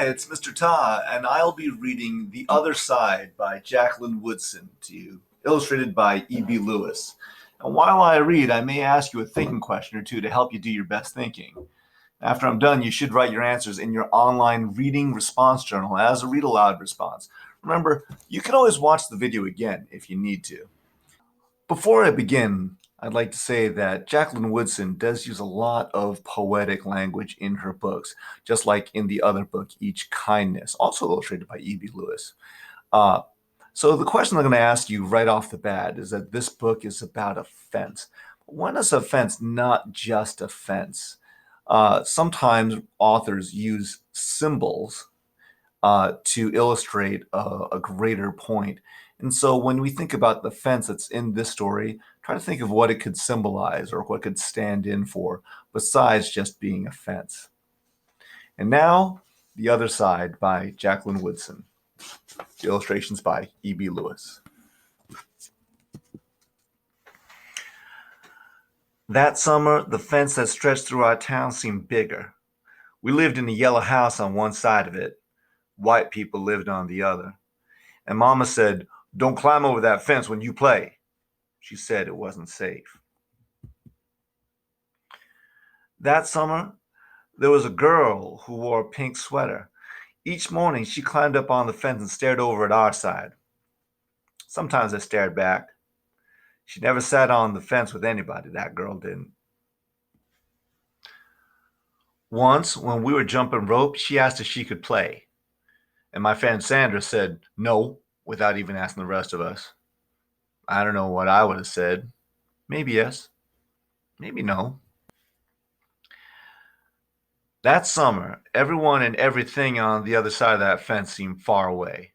it's Mr. Ta, and I'll be reading The Other Side by Jacqueline Woodson to you, illustrated by E.B. Lewis. And while I read, I may ask you a thinking question or two to help you do your best thinking. After I'm done, you should write your answers in your online reading response journal as a read aloud response. Remember, you can always watch the video again if you need to. Before I begin, I'd like to say that Jacqueline Woodson does use a lot of poetic language in her books, just like in the other book, Each Kindness, also illustrated by E.B. Lewis. So the question I'm going to ask you right off the bat is that this book is about a fence. When is a fence not just a fence? Sometimes authors use symbols to illustrate a greater point. And so when we think about the fence that's in this story, try to think of what it could symbolize or what it could stand in for, besides just being a fence. And now, The Other Side by Jacqueline Woodson. The illustrations by E.B. Lewis. That summer, the fence that stretched through our town seemed bigger. We lived in a yellow house on one side of it. White people lived on the other. And Mama said, "Don't climb over that fence when you play." She said it wasn't safe. That summer, there was a girl who wore a pink sweater. Each morning, she climbed up on the fence and stared over at our side. Sometimes I stared back. She never sat on the fence with anybody, that girl didn't. Once, when we were jumping rope, she asked if she could play. And my friend Sandra said no, without even asking the rest of us. I don't know what I would have said. Maybe yes, maybe no. That summer, everyone and everything on the other side of that fence seemed far away.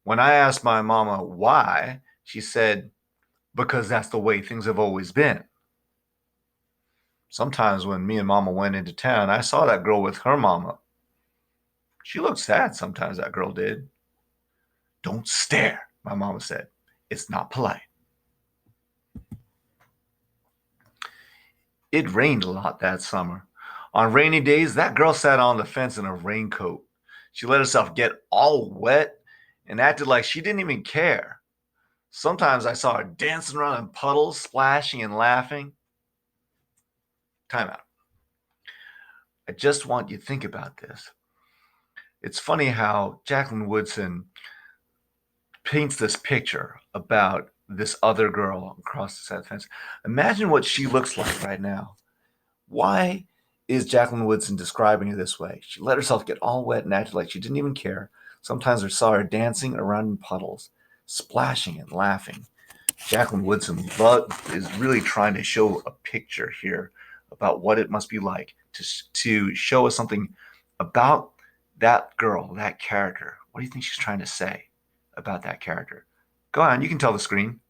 When I asked my mama why, she said, "Because that's the way things have always been." Sometimes when me and Mama went into town, I saw that girl with her mama. She looked sad sometimes, that girl did. "Don't stare," my mama said. "It's not polite." It rained a lot that summer. On rainy days, that girl sat on the fence in a raincoat. She let herself get all wet and acted like she didn't even care. Sometimes I saw her dancing around in puddles, splashing and laughing. Time out. I just want you to think about this. It's funny how Jacqueline Woodson paints this picture about this other girl across the side of the fence. Imagine what she looks like right now. Why is Jacqueline Woodson describing her this way? She let herself get all wet and acted like she didn't even care. Sometimes I saw her dancing around in puddles, splashing and laughing. Jacqueline Woodson is really trying to show a picture here about what it must be like to show us something about that girl, that character. What do you think she's trying to say about that character? Go on, you can tell the screen.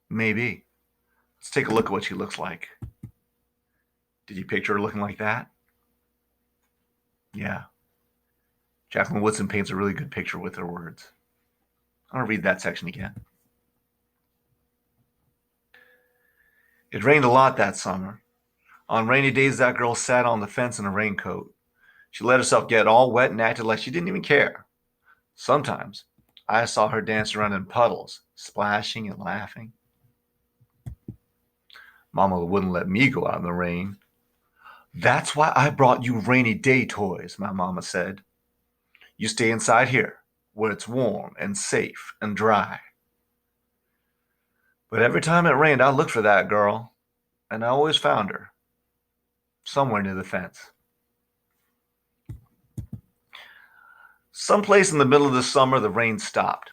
Maybe. Let's take a look at what she looks like. Did you picture her looking like that? Yeah. Jacqueline Woodson paints a really good picture with her words. I'm going to read that section again. It rained a lot that summer. On rainy days, that girl sat on the fence in a raincoat. She let herself get all wet and acted like she didn't even care. Sometimes I saw her dance around in puddles, splashing and laughing. Mama wouldn't let me go out in the rain. "That's why I brought you rainy day toys," my mama said. "You stay inside here, where it's warm and safe and dry." But every time it rained, I looked for that girl, and I always found her, somewhere near the fence. Someplace in the middle of the summer, the rain stopped.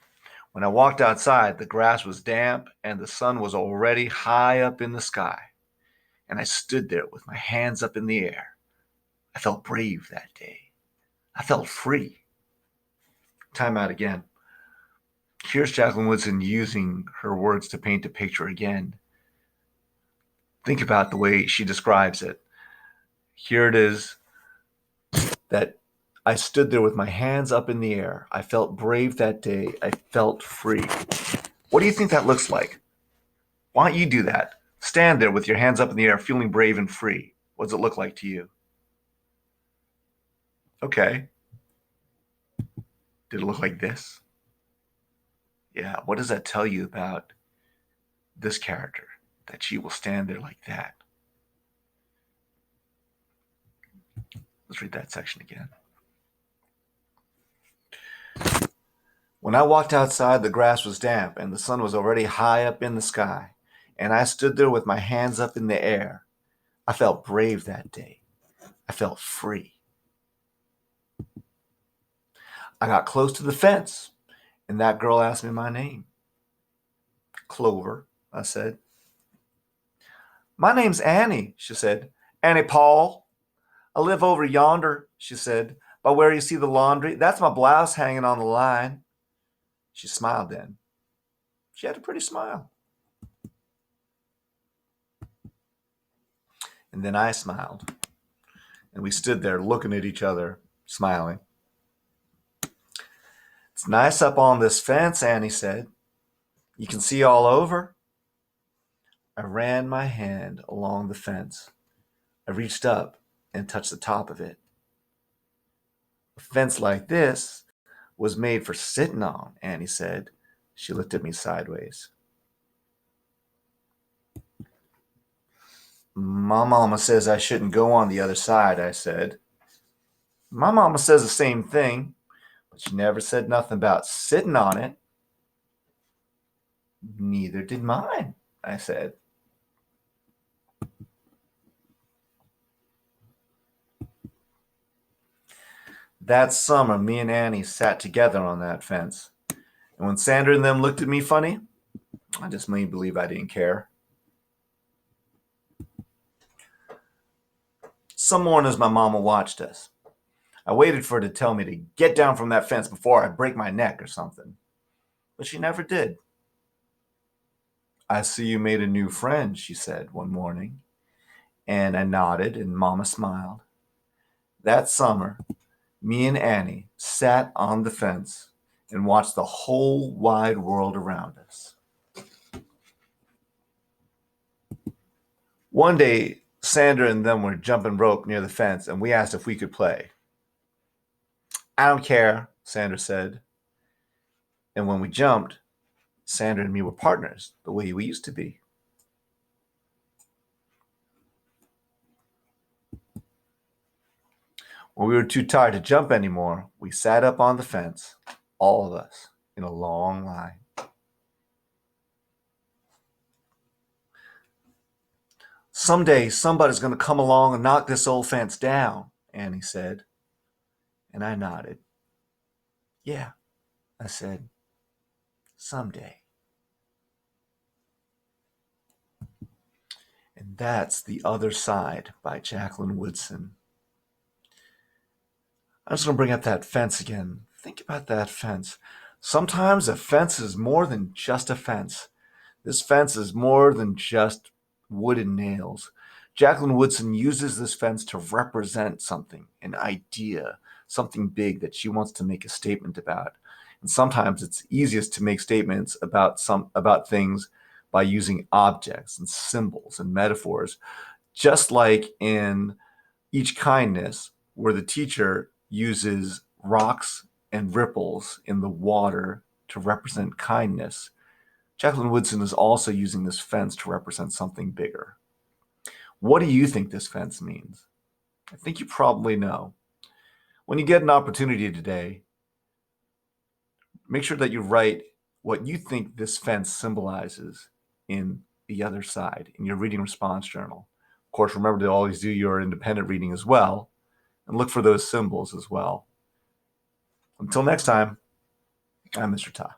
When I walked outside, the grass was damp and the sun was already high up in the sky. And I stood there with my hands up in the air. I felt brave that day. I felt free. Time out again. Here's Jacqueline Woodson using her words to paint a picture again. Think about the way she describes it. Here it is, that I stood there with my hands up in the air. I felt brave that day. I felt free. What do you think that looks like? Why don't you do that? Stand there with your hands up in the air, feeling brave and free. What does it look like to you? Okay. Did it look like this? Yeah. What does that tell you about this character? That she will stand there like that. Let's read that section again. When I walked outside, the grass was damp and the sun was already high up in the sky, and I stood there with my hands up in the air. I felt brave that day. I felt free. I got close to the fence, and that girl asked me my name. Clover, I said. My name's Annie, she said. Annie Paul. I live over yonder, she said, by where you see the laundry. That's my blouse hanging on the line. She smiled then. She had a pretty smile. And then I smiled. And we stood there looking at each other, smiling. It's nice up on this fence, Annie said. You can see all over. I ran my hand along the fence. I reached up and touched the top of it. A fence like this was made for sitting on, Annie said. She looked at me sideways. My mama says I shouldn't go on the other side, I said. My mama says the same thing, but she never said nothing about sitting on it. Neither did mine, I said. That summer, me and Annie sat together on that fence. And when Sandra and them looked at me funny, I just made believe I didn't care. Some mornings my mama watched us. I waited for her to tell me to get down from that fence before I break my neck or something. But she never did. I see you made a new friend, she said one morning. And I nodded and Mama smiled. That summer, me and Annie sat on the fence and watched the whole wide world around us. One day, Sandra and them were jumping rope near the fence, and we asked if we could play. I don't care, Sandra said. And when we jumped, Sandra and me were partners, the way we used to be. When we were too tired to jump anymore, we sat up on the fence, all of us, in a long line. Someday, somebody's going to come along and knock this old fence down, Annie said. And I nodded. Yeah, I said, someday. And that's The Other Side by Jacqueline Woodson. I'm just going to bring up that fence again. Think about that fence. Sometimes a fence is more than just a fence. This fence is more than just wood and nails. Jacqueline Woodson uses this fence to represent something, an idea, something big that she wants to make a statement about. And sometimes it's easiest to make statements about things by using objects and symbols and metaphors, just like in Each Kindness, where the teacher uses rocks and ripples in the water to represent kindness. Jacqueline Woodson is also using this fence to represent something bigger. What do you think this fence means? I think you probably know. When you get an opportunity today, make sure that you write what you think this fence symbolizes in The Other Side, in your reading response journal. Of course, remember to always do your independent reading as well, and look for those symbols as well. Until next time, I'm Mr. Ta.